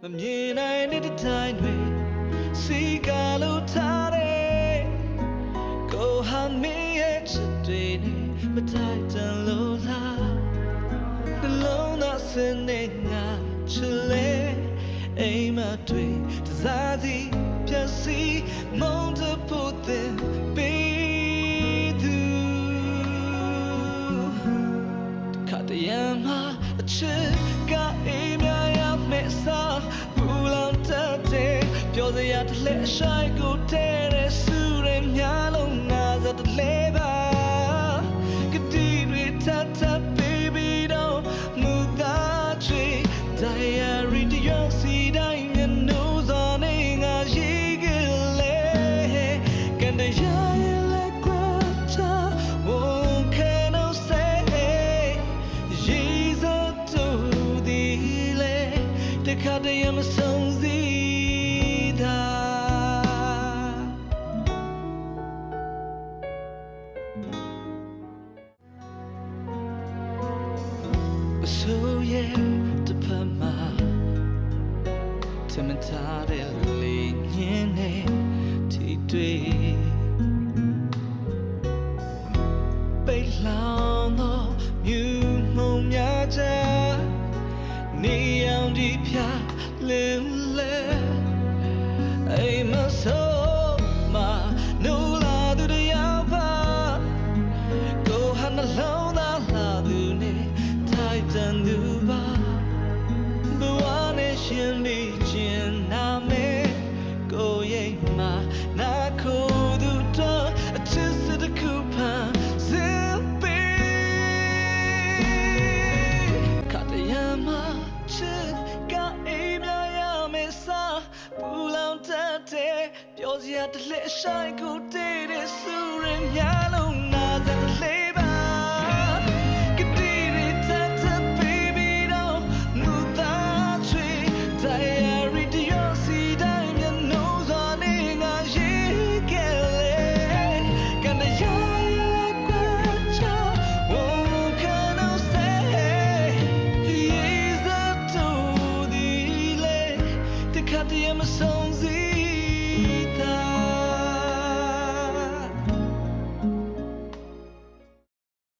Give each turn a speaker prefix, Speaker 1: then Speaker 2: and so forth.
Speaker 1: မမြင်နိုင်တဲ့တိုင်းတွေစီကလို့ထားတယ်ကိုဟာမင်းရဲ့ချစ်တွေနဲ့မထိုက်တန်လို့လားနှလုံးသားစနေငါချစ်လေအိမ်မတွေတစားစီပြည့်စည်မုန်းတဖို့တဲ့ပေးသူခတ်ရမ်းမှာအချစ်ကအိမ်များရမယ်စားဘူလောင်တဲ့ပြောစရာတလဲအရှိုက်ကိုတဲတဲ့စူရဲများလုံးငါစတလဲပါကတိတွေထထပေးပြီးတော့မူသားချွေ Diary တယောက်စီတိုင်းမျက်နှာစောနေငါရေးကြလေကန်တရားရဲ့လက်ကွာချဝုန်းခဲလို့sayရေးစို့တူဒီလေတခါတည်းမဆုံးစီဆိုရဲ့တဖက်မှာထမထားတဲ့လေညင်းနဲ့ထိတွေ့ပိတ်လောင်သောမြူမှုံများချာနေအောင်ဒီဖြာလင်းလဲအိမ်မဆိုးမနိုးလာသူတယောက်ပါကိုဟန်နှလုံးသားလာသူနဲ့ထိုက်တန်သူပါဘဝနဲ့ရှင်ပြီးခြင်းနာမယ်ကိုရဲ့မှာနာခိုသူတော့အချစ်စတခုဖန်စင်ပေးခတ်ရမ်းမှာချစ်ကအိမ်များရမယ်စားပူလောင်တတ်တဲ့ပြောစရာတလဲရှိုင်းကိုတည်တဲ့စူရများလုံး